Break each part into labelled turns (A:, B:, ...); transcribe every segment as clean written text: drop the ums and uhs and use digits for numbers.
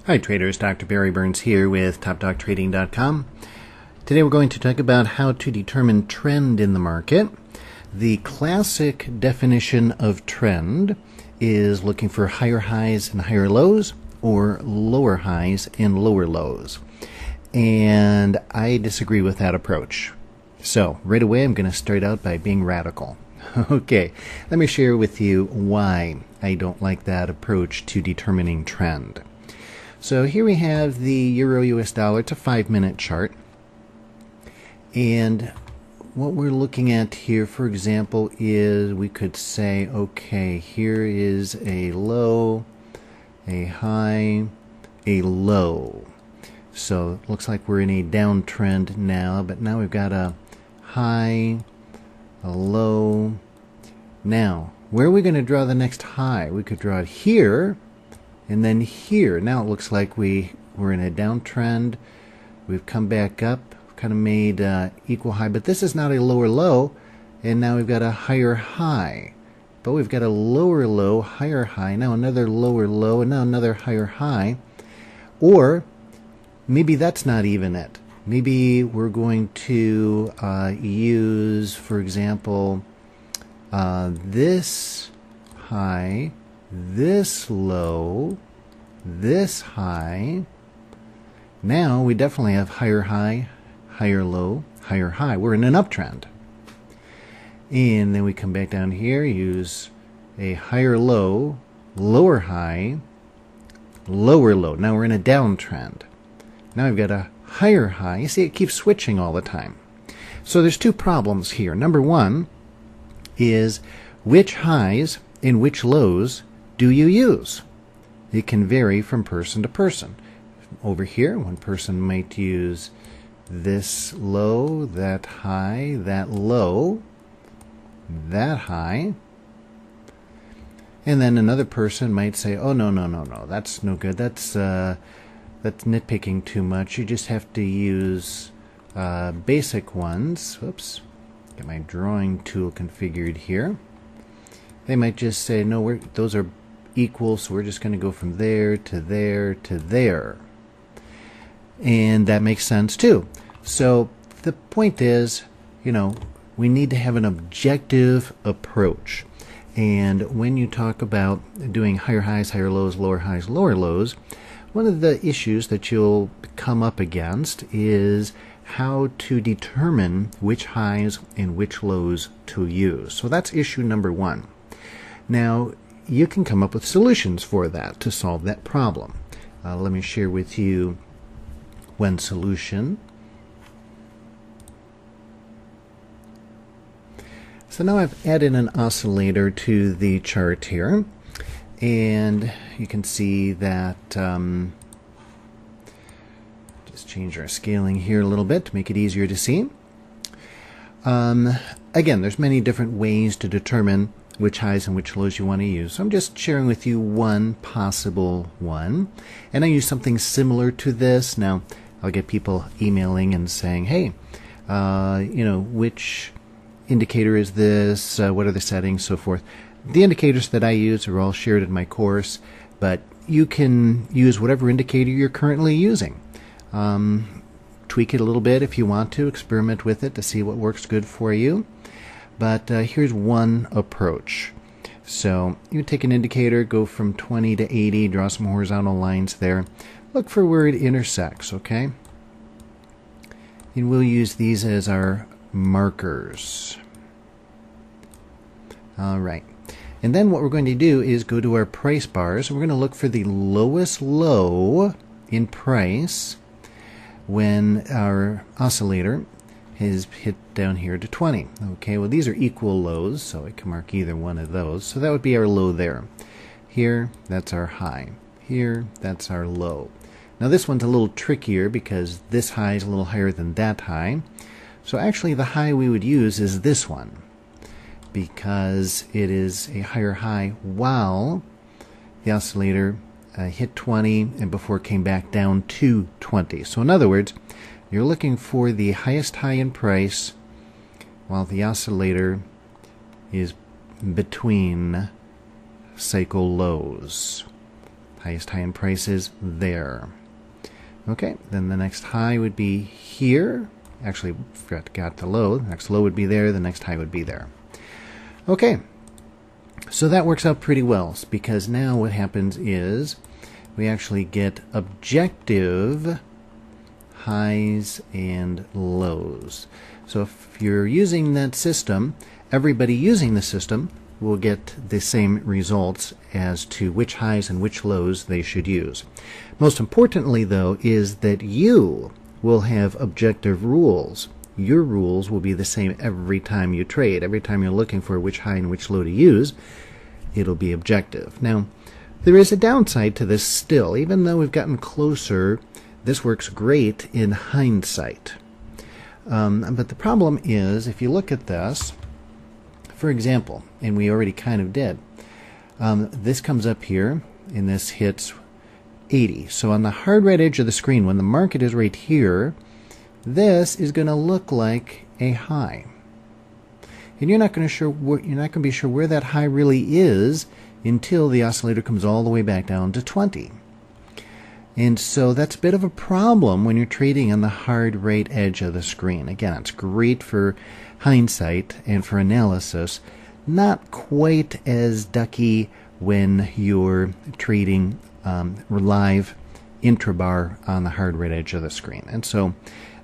A: Hi traders, Dr. Barry Burns here with TopDogTrading.com. Today we're going to talk about how to determine trend in the market. The classic definition of trend is looking for higher highs and higher lows or lower highs and lower lows. And I disagree with that approach. So right away I'm going to start out by being radical. Okay, let me share with you why I don't like that approach to determining trend. So here we have the Euro-US dollar. It's a 5-minute chart. And what we're looking at here, for example, is we could say, okay, here is a low, a high, a low. So it looks like we're in a downtrend now, but now we've got a high, a low. Now, where are we going to draw the next high? We could draw it here. And then here, now it looks like we're in a downtrend. We've come back up, kind of made equal high, but this is not a lower low, and now we've got a higher high. But we've got a lower low, higher high, now another lower low, and now another higher high. Or maybe that's not even it. Maybe we're going to use, for example, this high, this low, this high. Now we definitely have higher high, higher low, higher high. We're in an uptrend. And then we come back down here, use a higher low, lower high, lower low. Now we're in a downtrend. Now we've got a higher high. You see, it keeps switching all the time. So there's two problems here. Number one is which highs and which lows do you use? It can vary from person to person. Over here, one person might use this low, that high, that low, that high. And then another person might say, oh, no, that's no good. That's nitpicking too much. You just have to use basic ones. Whoops, get my drawing tool configured here. They might just say, no, those are equal, so we're just going to go from there to there to there. And that makes sense too. So the point is, we need to have an objective approach. And when you talk about doing higher highs, higher lows, lower lows, one of the issues that you'll come up against is how to determine which highs and which lows to use. So that's issue number one. Now, you can come up with solutions for that to solve that problem. Let me share with you one solution. So now I've added an oscillator to the chart here, and you can see that just change our scaling here a little bit to make it easier to see. Again, there's many different ways to determine which highs and which lows you want to use. So I'm just sharing with you one possible one. And I use something similar to this. Now, I'll get people emailing and saying, hey, which indicator is this? What are the settings? So forth. The indicators that I use are all shared in my course, but you can use whatever indicator you're currently using. Tweak it a little bit if you want to. Experiment with it to see what works good for you. But here's one approach. So you take an indicator, go from 20 to 80, draw some horizontal lines there. Look for where it intersects, okay? And we'll use these as our markers. All right. And then what we're going to do is go to our price bars. We're going to look for the lowest low in price when our oscillator is hit down here to 20. Okay, well these are equal lows, so I can mark either one of those. So that would be our low there. Here, that's our high. Here, that's our low. Now this one's a little trickier because this high is a little higher than that high. So actually the high we would use is this one because it is a higher high while the oscillator hit 20 and before it came back down to 20. So in other words, you're looking for the highest high in price while the oscillator is between cycle lows. Highest high in prices there. Okay, then the next high would be here. Actually, forgot the low. The next low would be there. The next high would be there. Okay, so that works out pretty well, because now what happens is we actually get objective highs and lows. So if you're using that system, everybody using the system will get the same results as to which highs and which lows they should use. Most importantly, though, is that you will have objective rules. Your rules will be the same every time you trade. Every time you're looking for which high and which low to use, it'll be objective. Now, there is a downside to this still. Even though we've gotten closer, this works great in hindsight. But the problem is, if you look at this, for example, and we already kind of did, this comes up here, and this hits 80. So on the hard right edge of the screen, when the market is right here, this is going to look like a high. And you're not going to be sure where that high really is until the oscillator comes all the way back down to 20. And so that's a bit of a problem when you're trading on the hard right edge of the screen. Again, it's great for hindsight and for analysis, not quite as ducky when you're trading live intrabar on the hard right edge of the screen. And so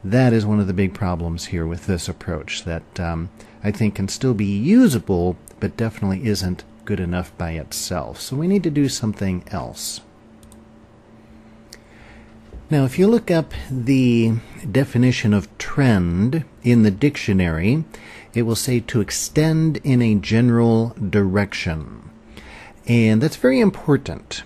A: that is one of the big problems here with this approach that I think can still be usable, but definitely isn't good enough by itself. So we need to do something else. Now, if you look up the definition of trend in the dictionary, it will say to extend in a general direction. And that's very important,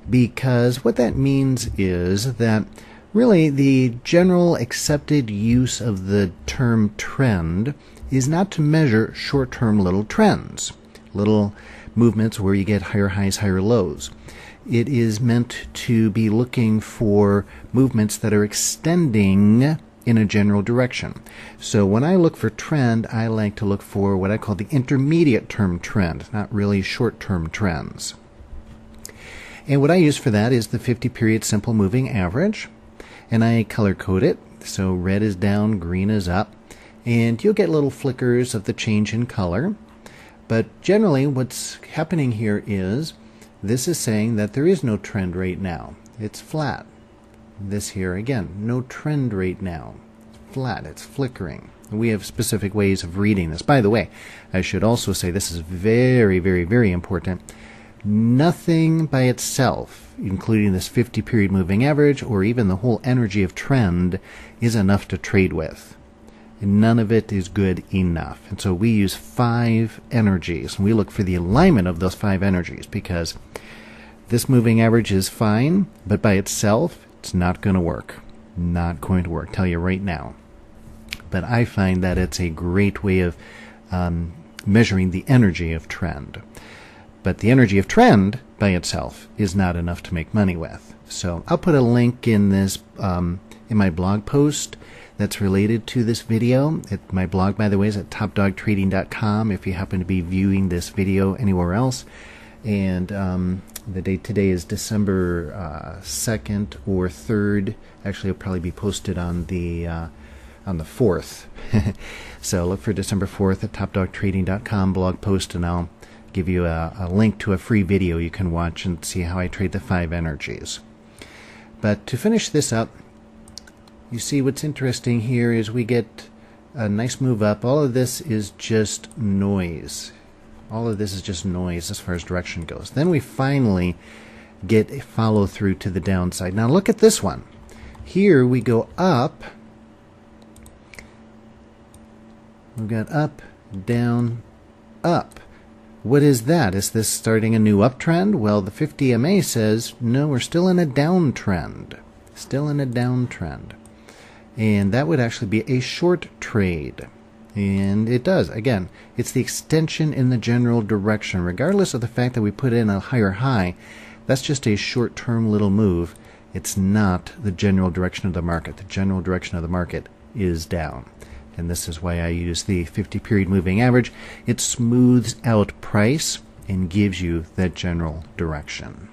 A: because what that means is that really the general accepted use of the term trend is not to measure short-term little trends, little movements where you get higher highs, higher lows. It is meant to be looking for movements that are extending in a general direction. So when I look for trend, I like to look for what I call the intermediate term trend, not really short-term trends. And what I use for that is the 50-period simple moving average, and I color code it. So red is down, green is up, and you'll get little flickers of the change in color. But generally what's happening here is this is saying that there is no trend right now. It's flat. This here, again, no trend right now. It's flat. It's flickering. We have specific ways of reading this. By the way, I should also say this is very, very, very important. Nothing by itself, including this 50-period moving average or even the whole energy of trend, is enough to trade with. None of it is good enough. And so we use 5 energies, and we look for the alignment of those 5 energies, because this moving average is fine, but by itself, it's not going to work. Not going to work, tell you right now. But I find that it's a great way of measuring the energy of trend. But the energy of trend by itself is not enough to make money with. So I'll put a link in this in my blog post that's related to this video. My blog, by the way, is at topdogtrading.com if you happen to be viewing this video anywhere else. And the date today is December 2nd or 3rd. Actually, it'll probably be posted on the 4th. So look for December 4th at topdogtrading.com blog post, and I'll give you a link to a free video you can watch and see how I trade the 5 energies. But to finish this up, you see what's interesting here is we get a nice move up. All of this is just noise. All of this is just noise as far as direction goes. Then we finally get a follow through to the downside. Now look at this one. Here we go up. We've got up, down, up. What is that? Is this starting a new uptrend? Well, the 50 MA says, no, we're still in a downtrend. Still in a downtrend. And that would actually be a short trade. And it does. Again, it's the extension in the general direction. Regardless of the fact that we put in a higher high, that's just a short-term little move. It's not the general direction of the market. The general direction of the market is down. And this is why I use the 50-period moving average. It smooths out price and gives you that general direction.